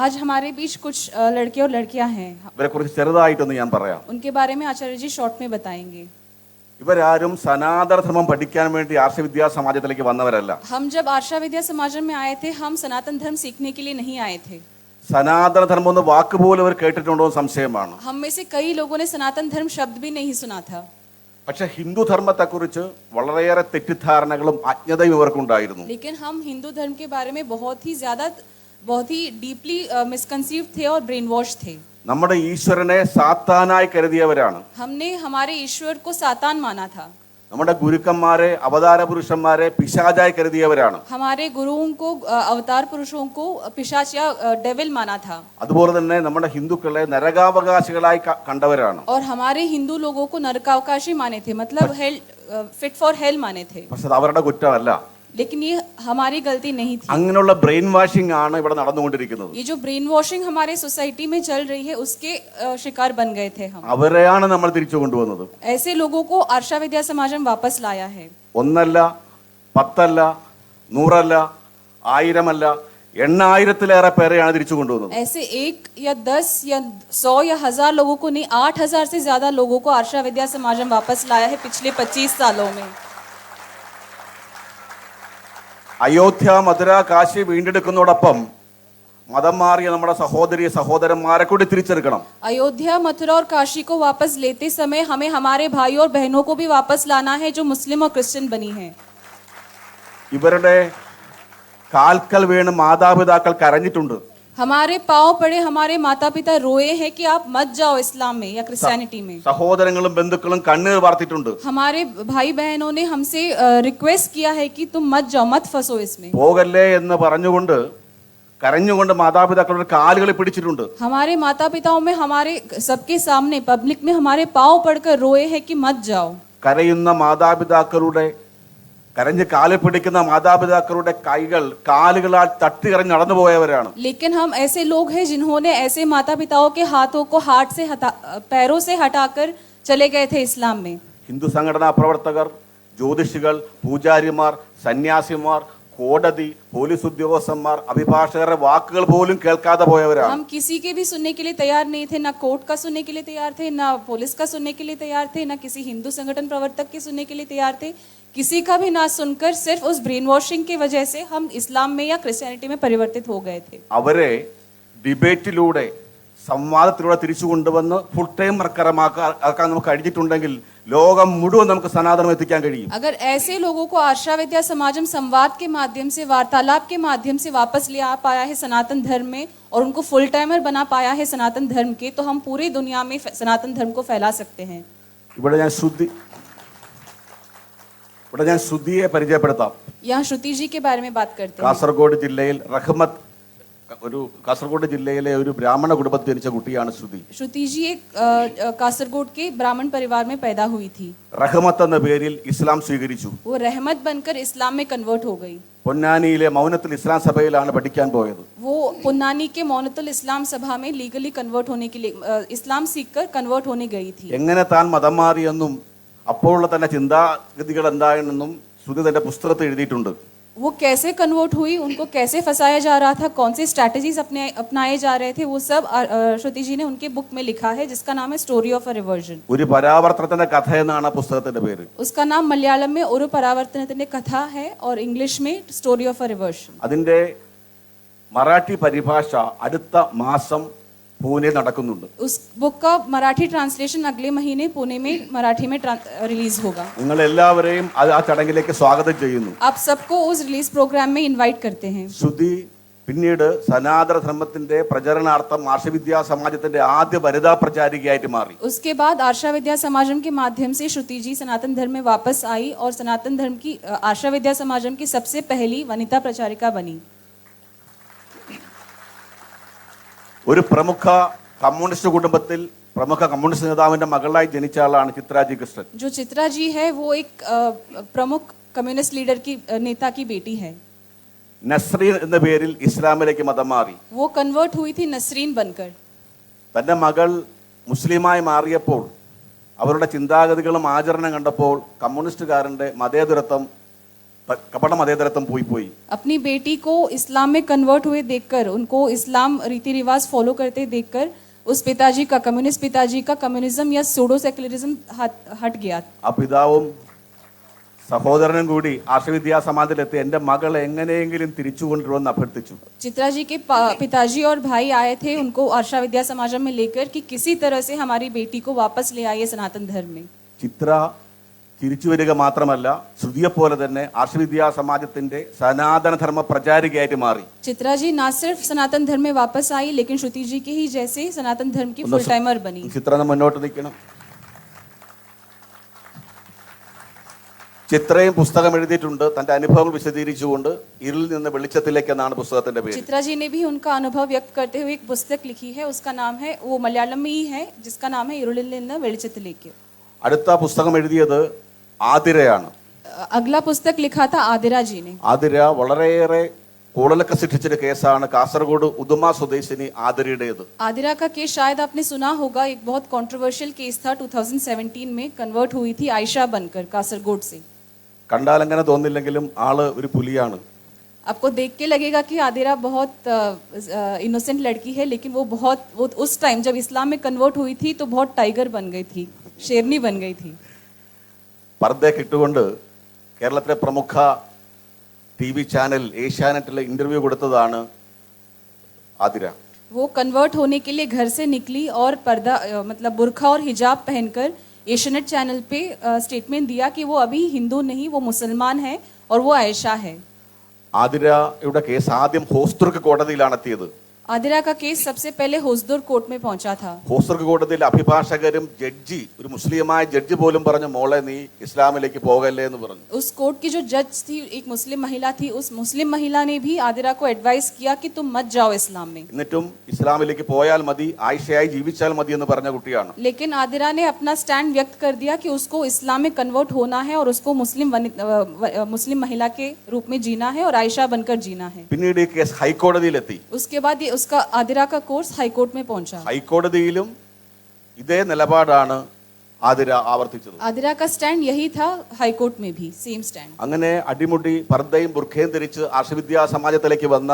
आज हमारे बीच कुछ लड़के और लड़कियां हैं, ഇവരെ കുറിച്ച് ചെറുതായിട്ടൊന്ന് ഞാൻ പറയാം. उनके बारे में आचार्य जी शॉर्ट में बताएंगे। ഇവരാരും സനാതന ധർമ്മം പഠിക്കാൻ വേണ്ടി ആർഷ വിദ്യാ സമാജത്തിലേക്ക് വന്നവരല്ല. हम जब आशा विद्या समाजम में आए थे, हम सनातन धर्म सीखने के लिए नहीं आए थे। സനാതന ധർമ്മം എന്ന വാക്ക് പോലും അവർ കേട്ടിട്ടുണ്ടോ എന്ന് സംശയമാണ്. हम में से कई लोगों ने सनातन धर्म शब्द भी नहीं सुना था। പക്ഷെ ഹിന്ദു ധർമ്മത്തെക്കുറിച്ച് വളരെയേറെ തെറ്റിദ്ധാരണകളും അജ്ഞതയും ഇവർക്കുണ്ടായിരുന്നു. लेकिन हम हिंदू धर्म के बारे में बहुत ही डीपली मिसकंसीव थे और ब्रेन वॉश थे। നമ്മുടെ ഈശ്വരനെ സാത്താനായി കരുതിയവരാണ്. हमने हमारे ईश्वर को सातान माना था। നമ്മുടെ ഗുരുക്കന്മാരെ അവതാര പുരുഷന്മാരെ പിശാചായി കരുതിയവരാണ്. हमारे गुरुओं को अवतार पुरुषों को पिशाच या डेविल माना था। അതുപോലെ തന്നെ നമ്മുടെ ഹിന്ദുക്കളെ നരകാവകാശികളായി കണ്ടവരാണ്. और हमारे हिंदू लोगों को नरकावकाशी माने थे, मतलब हेल, फिट फॉर हेल माने थे। പക്ഷെ അത് അവരുടെ കുറ്റമല്ല. लेकिन ये हमारी गलती नहीं थी। അങ്ങനെയുള്ള ബ്രെയിൻ വാഷിംഗ് ആണ് ഇവിടെ നടന്നുകൊണ്ടിരിക്കുന്നത്. ये जो ब्रेन वॉशिंग हमारे सोसाइटी में चल रही है, उसके शिकार बन गए थे हम। അവരെയാണ് നമ്മൾ തിരിച്ചു കൊണ്ടുവന്നത്. ऐसे लोगों को आशा विद्या समाजम वापस लाया है। ഒന്നല്ല, പത്തല്ല, നൂറല്ല, ആയിരമല്ല, 8,000-ലേറെ പേരെയാണ് തിരിച്ചു കൊണ്ടുവന്നത്. ऐसे 1 या 10 या 100 या 1000 लोगों को नहीं, 8,000 से ज्यादा लोगों को आशा विद्या समाजम वापस लाया है पिछले 25 सालों में। അയോധ്യ, മധുര, കാശി വീണ്ടെടുക്കുന്നതോടൊപ്പം മതം മാറിയ നമ്മുടെ സഹോദരി സഹോദരന്മാരെ കൂടി തിരിച്ചെടുക്കണം. अयोध्या, मथुरा और काशी को वापस लेते समय हमें हमारे भाई और बहनों को भी वापस लाना है जो मुस्लिम और क्रिश्चियन बनी हैं। ഇവരുടെ കാൽക്കൽ വീണ് മാതാപിതാക്കൾ കരഞ്ഞിട്ടുണ്ട്. हमारे पांव पड़े हमारे माता पिता रोए हैं कि आप मत जाओ इस्लाम में या क्रिश्चियनिटी में। സഹോദരങ്ങളും ബന്ധുക്കളും കണ്ണീർ വാർത്തിട്ടുണ്ട്. हमारे भाई बहनों ने हमसे रिक्वेस्ट किया है कि तुम मत जाओ, मत फंसो इसमें। പോകല്ലേ എന്ന് പറഞ്ഞുകൊണ്ട് കരഞ്ഞുകൊണ്ട് മാതാപിതാക്കളുടെ കാലുകളിൽ പിടിച്ചിട്ടുണ്ട്. हमारे माता पिताओं में हमारे सबके सामने पब्लिक में हमारे पांव पड़कर रोए हैं कि मत जाओ। കരയുന്ന മാതാപിതാക്കളുടെ, കരഞ്ഞ് കാലിൽ പിടിക്കുന്ന മാതാപിതാക്കളുടെ കാലുകളാൽ തട്ടിയിറങ്ങി നടന്നു പോയവരാണ്. लेकिन हम ऐसे लोग हैं जिन्होंने ऐसे माता पिताओं के हाथों को पैरों से हटाकर चले गए थे इस्लाम में। ഹിന്ദു സംഘടനാ പ്രവർത്തകർ, ജ്യോതിഷികൾ, പൂജാരിമാർ, സന്യാസിമാർ, കോടതി, പോലീസ് ഉദ്യോഗസ്ഥന്മാർ, അഭിഭാഷകരുടെ വാക്കുകൾ പോലും കേൾക്കാതെ പോയവരാണ്. हम किसी के भी सुनने के लिए तैयार नहीं थे, ना कोर्ट का सुनने के लिए तैयार थे, ना पुलिस का सुनने के लिए तैयार थे, ना किसी हिंदू संगठन प्रवर्तक के सुनने के लिए तैयार थे. किसी का भी ना सुनकर सिर्फ उस ब्रेन वॉशिंग की वजह से हम इस्लाम में या क्रिश्चियनिटी में परिवर्तित हो गए थे. അവരെ ഡിബേറ്റിലൂടെ, സംവാദത്തിലൂടെ തിരിച്ചു കൊണ്ടുവന്ന് ഫുൾ ടൈം ആക്കാൻ നമുക്ക് കഴിഞ്ഞിട്ടുണ്ടെങ്കിൽ ലോകം മുഴുവൻ നമുക്ക് സനാതനം എത്തിക്കാൻ കഴിയും. अगर ऐसे लोगों को आशा विद्या समाजम संवाद के माध्यम से, वार्तालाप के माध्यम से वापस ले आ पाया है सनातन धर्म में और उनको फुल टाइमर बना पाया है सनातन धर्म के, तो हम पूरी दुनिया में सनातन धर्म को फैला सकते हैं. ഇവിടെ ഞാൻ ശ്രുതിയെ പരിചയപ്പെടുത്താം. यहाँ श्रुति जी के बारे में बात करते हैं. കാസർഗോഡ് ജില്ലയിൽ കാസർഗോഡ് ജില്ലയിലെ ഒരു ബ്രാഹ്മണ കുടുംബത്തിൽ ജനിച്ച കുട്ടിയാണ് ശ്രുതി. श्रुति जी एक कासरगोड के ब्राह्मण परिवार में पैदा हुई थी. റഹ്മത്ത് എന്ന പേരിൽ ഇസ്ലാം സ്വീകരിച്ചു. वो रहमत बनकर इस्लाम में कन्वर्ट हो गई. പൊന്നാനിയിലെ മൗനത്തുൽ ഇസ്ലാം സഭയിലാണ് പഠിക്കാൻ പോയത്. वो पुन्नानी के मौनतुल इस्लाम सभा में लीगली कन्वर्ट होने के लिए इस्लाम सीखकर कन्वर्ट होने गई थी. എങ്ങനെ താൻ മതം മാറിയെന്നും അപ്പോഴുള്ള തന്റെ ചിന്താഗതികൾ എന്താണെന്നും ശ്രുതി തന്റെ പുസ്തകത്തിൽ എഴുതിയിട്ടുണ്ട്. वो कैसे कन्वर्ट हुई, उनको कैसे फंसाया जा रहा था, कौन से स्ट्रैटेजीज अपनाए जा रहे थे, वो सब श्रुति जी ने उनके बुक में लिखा है, जिसका नाम है स्टोरी ऑफ अ रिवर्जन. ഒരു പരാവർത്തനത്തിന്റെ കഥ എന്നാണ് ആ പുസ്തകത്തിന്റെ പേര്. उसका नाम मलयालम में ഒരു പരാവർത്തനത്തിന്റെ कथा है और इंग्लिश में स्टोरी ऑफ अ रिवर्जन. അതിന്റെ മറാഠി പരിഭാഷ അടുത്ത മാസം പൂനെ നടക്കുന്നുണ്ട്. उस बुक का मराठी ट्रांसलेशन अगले महीने पुणे में मराठी में रिलीज होगा. നിങ്ങൾ എല്ലാവരെയും ആ ചടങ്ങിലേക്ക് സ്വാഗതം ചെയ്യുന്നു. आप सबको उस रिलीज प्रोग्राम में इनवाइट करते हैं. ശ്രുതി പിന്നീട് സനാതന ധർമ്മത്തിന്റെ പ്രചരണാർത്ഥം ആർഷവിദ്യാ സമാജത്തിന്റെ ആദ്യ വനിതാ പ്രചാരികയായിട്ട് മാറി. उसके बाद आशा विद्या समाजम के माध्यम से श्रुति जी सनातन धर्म में वापस आई और सनातन धर्म की आशा विद्या समाजम की सबसे पहली वनिता प्रचारिका बनी. ഒരു പ്രമുഖ കമ്മ്യൂണിസ്റ്റ് കുടുംബത്തിൽ പ്രമുഖ കമ്മ്യൂണിസ്റ്റ് നേതാവിന്റെ മകളായി ജനിച്ച ആളാണ് ചിത്രാജി കൃഷ്ണൻ. जो चित्रा जी है वो एक प्रमुख कम्युनिस्ट लीडर की नेता की बेटी है. നസ്രീൻ എന്ന പേരിൽ ഇസ്ലാമിലേക്ക് മതം മാറി. वो कन्वर्ट हुई थी नसरीन बनकर. തന്റെ മകൾ മുസ്ലിമായി മാറിയപ്പോൾ അവരുടെ ചിന്താഗതികളും ആചരണം കണ്ടപ്പോൾ കമ്മ്യൂണിസ്റ്റുകാരന്റെ കപട മതേതരത്വം പോയി. अपनी बेटी को इस्लाम में कन्वर्ट हुए देखकर, उनको इस्लाम रीति रिवाज फॉलो करते देखकर उस पिताजी का, कम्युनिस्ट पिताजी का कम्युनिज्म या सूडो सेक्युलरिज्म हट गया. ആ പിതാവും സഹോദരനും കൂടി ആർഷവിദ്യാ സമാജത്തിലെത്തി എന്റെ മകളെ എങ്ങനെയെങ്കിലും തിരിച്ചു കൊണ്ടുവരുമെന്ന് അഭ്യർത്ഥിച്ചു. चित्रा जी के पिताजी और भाई आए थे उनको आशा विद्या समाजम में लेकर कि किसी तरह से हमारी बेटी को वापस ले आइए सनातन धर्म में. ചിത്ര തിരിച്ചു വരിക മാത്രമല്ല ശ്രുതിയെ പോലെ തന്നെ ആർഷവിദ്യാ സമാജത്തിന്റെ സനാതന ധർമ്മ പ്രചാരികയായിട്ട് മാറി. चित्रा जी ना सिर्फ सनातन धर्म में वापस आई लेकिन श्रुति जी के ही जैसे सनातन धर्म की फुल टाइमर बनी. ചിത്ര മുന്നോട്ട് നിൽക്കണം. ചിത്രയും പുസ്തകം എഴുതിയിട്ടുണ്ട് തന്റെ അനുഭവങ്ങൾ വിശദീകരിച്ചുകൊണ്ട്. ഇരുളിൽ നിന്ന് വെളിച്ചത്തിലേക്ക് എന്നാണ് പുസ്തകത്തിന്റെ പേര്. चित्रा जी ने भी उनका अनुभव व्यक्त करते हुए एक पुस्तक लिखी है, उसका नाम है, वो मलयालम में ही है, जिसका नाम है ഇരുളിൽ നിന്ന് വെളിച്ചത്തിലേക്ക്. അടുത്ത പുസ്തകം എഴുതിയത് ആതിരയാണ്. अगला पुस्तक लिखा था आदिरा जी ने. ആതിര വളരെയേറെ കൂടലൊക്കെ സൃഷ്ടിച്ചൊരു കേസാണ് കാസർഗോഡ് ഉദുമ സ്വദേശിനി ആതിരയുടേത്. आदिरा का केस शायद आपने सुना होगा, एक बहुत कंट्रोवर्शियल केस था. 2017 में कन्वर्ट हुई थी आयशा बनकर कासरगोड से. കണ്ടാൽ അങ്ങനെ തോന്നില്ലെങ്കിലും ആള് ഒരു പുലിയാണ്. आपको देख के लगेगा कि आदिरा बहुत इनोसेंट लड़की है, लेकिन वो उस टाइम जब इस्लाम में कन्वर्ट हुई थी तो बहुत टाइगर बन गई थी, शेरनी बन गई थी. പർദ്ദയൊക്കെ ഇട്ടുകൊണ്ട് കേരളത്തിലെ പ്രമുഖ TV ചാനൽ ഏഷ്യാനെറ്റിലെ ഇന്റർവ്യൂ കൊടുത്തതാണ് ആതിര. वो कन्वर्ट होने के लिए घर से निकली और पर्दा मतलब बुर्खा और हिजाब पहनकर एशियनेट चैनल पे स्टेटमेंट दिया कि वो अभी हिंदू नहीं, वो मुसलमान है और वो आयशा है. ആതിരയുടെ കേസ് ആദ്യം ഹോസ്ദുർഗ് കോടതിയിലാണ് എത്തിയത്. आदिरा का केस सबसे पहले होसदुर्ग कोर्ट में पहुंचा था. ഹോസ്ദുർഗ് കോടതിയിൽ അഭിഭാഷകരും ജഡ്ജി, ഒരു മുസ്ലിമായ ജഡ്ജി പോലും പറഞ്ഞു മോളെ നീ ഇസ്ലാമിലേക്ക് പോകല്ലേ എന്ന് പറഞ്ഞു. उस कोर्ट की जो जज थी एक मुस्लिम महिला थी, उस मुस्लिम महिला ने भी आदिरा को एडवाइस किया कि तुम मत जाओ इस्लाम में. എന്നിട്ടും ഇസ്ലാമിലേക്ക് പോയാൽ മതി, ആയിഷയായി ജീവിച്ചാൽ മതി എന്ന് പറഞ്ഞ കുട്ടിയാണ്. लेकिन आदिरा ने अपना स्टैंड व्यक्त कर दिया कि उसको इस्लाम में कन्वर्ट होना है और उसको मुस्लिम महिला के रूप में जीना है और आयशा बनकर जीना है. പിന്നീട് ഈ കേസ് ഹൈക്കോടതിയിലെത്തി. उसके बाद ये उसका आदिरा का कोर्स हाई कोर्ट में पहुंचा. ഹൈക്കോടതിയിലും ഇതേ നിലപാടാണ് ആതിര ആവർത്തിച്ചത്. आदिरा का स्टैंड यही था हाई कोर्ट में भी, सेम स्टैंड. അങ്ങനെ അടിമുടി പർദ്ദയും ബുർഖയും ധരിച്ച് ആർഷവിദ്യാ സമാജത്തിലേക്ക് വന്ന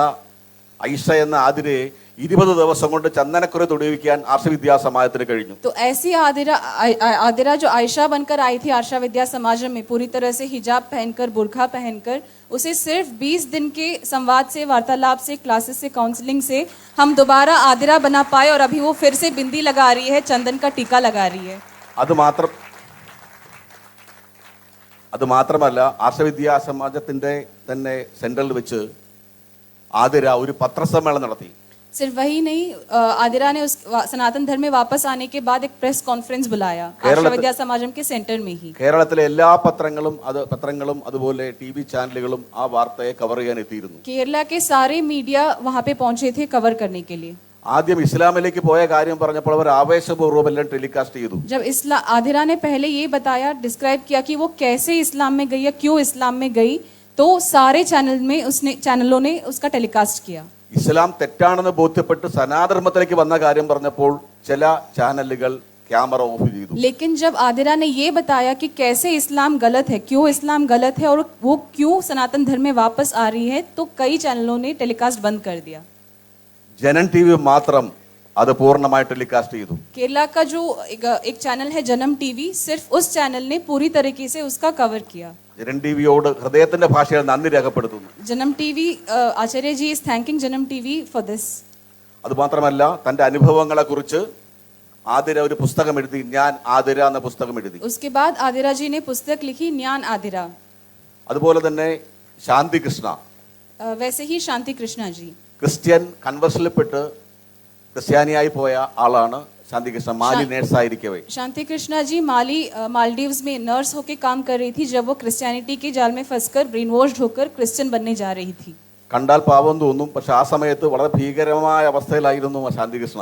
ഐഷ എന്ന ആതിരയെ 20 ദിവസം കൊണ്ട് ചന്ദനക്കുര തൊടുവിക്കാൻ ആർഷവിദ്യാ സമാജത്തിന് കഴിഞ്ഞു. तो ऐसी आदिरा जो आयशा बनकर आई थी आर्षा विद्या समाज में, पूरी तरह से हिजाब पहनकर, बुर्खा पहनकर, उसे सिर्फ 20 दिन के संवाद से, वार्तालाप से, क्लासेस से, काउंसलिंग से हम दोबारा आदिरा बना पाए और अभी वो फिर से बिंदी लगा रही है, चंदन का टीका लगा रही है. അത് മാത്രമല്ല ആർഷവിദ്യാ സമാജത്തിന്റെ തന്നെ സെന്ററിൽ വെച്ച് ആതിര ഒരു പത്രസമ്മേളനം നടത്തി. सिर्फ वही नहीं, आदिरा ने उस सनातन धर्म में वापस आने के बाद एक प्रेस कॉन्फ्रेंस बुलाया आर्षा विद्या समाजम के सेंटर में ही. കേരളത്തിലെ എല്ലാ പത്രങ്ങളും അതുപോലെ ടി.വി. ചാനലുകളും ആ വാർത്തയെ കവർ ചെയ്യാൻ എത്തിയിരുന്നു. केरला के सारे मीडिया वहां पे पहुंचे थे कवर करने के लिए. ആദ്യം ഇസ്ലാമിലേക്ക് പോയ കാര്യം പറഞ്ഞപ്പോൾ അവർ ആവേശപൂർവ്വം എല്ലാം ടെലികാസ്റ്റ് ചെയ്തു. जब आदिरा ने पहले ये बताया, डिस्क्राइब किया कि वो कैसे इस्लाम में गई या क्यों इस्लाम में गई, तो सारे चैनलों ने उसका टेलीकास्ट किया. ഇസ്ലാം തെറ്റാണെന്ന് ബോധ്യപ്പെട്ട് സനാതനധർമ്മത്തിലേക്ക് വന്ന കാര്യം പറഞ്ഞപ്പോൾ ചില ചാനലുകൾ ക്യാമറ ഓഫ് ചെയ്തു. लेकिन जब आदिरा ने ये बताया कि कैसे इस्लाम गलत है, क्यों इस्लाम गलत है और वो क्यों सनातन धर्म में वापस आ रही है, तो कई चैनलों ने टेलीकास्ट बंद कर दिया. ജനം ടി.വി. മാത്രം അത് പൂർണ്ണമായി ടെലികാസ്റ്റ് ചെയ്തു. केरला का जो एक चैनल है जनम टीवी, सिर्फ उस चैनल ने पूरी तरीके से उसका कवर किया. ജനം ടി.വിയോട് ഹൃദയത്തിന്റെ ഭാഷയിൽ നന്ദി രേഖപ്പെടുത്തുന്നു. Janam TV, Acharya ji is thanking Janam TV for this. അതുമാത്രമല്ല തന്റെ അനുഭവങ്ങളെ കുറിച്ച് ആതിര ഒരു പുസ്തകം എഴുതി, ഞാൻ ആതിര എന്ന പുസ്തകം എഴുതി. उसके बाद आदिरा जी ने पुस्तक लिखी न्यान आदिरा. അതുപോലെ തന്നെ ശാന്തി കൃഷ്ണ, वैसे ही शांति कृष्णा जी, ക്രിസ്ത്യൻ കൺവേർഷനിൽപ്പെട്ട് ക്രിസ്ത്യാനിയായി പോയ ആളാണ് ശാന്തി കൃഷ്ണ. മാലി നേഴ്സായിരിക്കവേ शांति कृष्णा जी मालदीव्स में नर्स होकर काम कर रही थी जब वो क्रिश्चियनिटी के जाल में फंसकर ब्रेन वॉश्ड होकर क्रिश्चियन बनने जा रही थी. കണ്ടാൽ പാവം തോന്നും, പക്ഷെ ആ സമയത്ത് വളരെ ഭീകരമായ അവസ്ഥയിലായിരുന്നു ശാന്തി കൃഷ്ണ.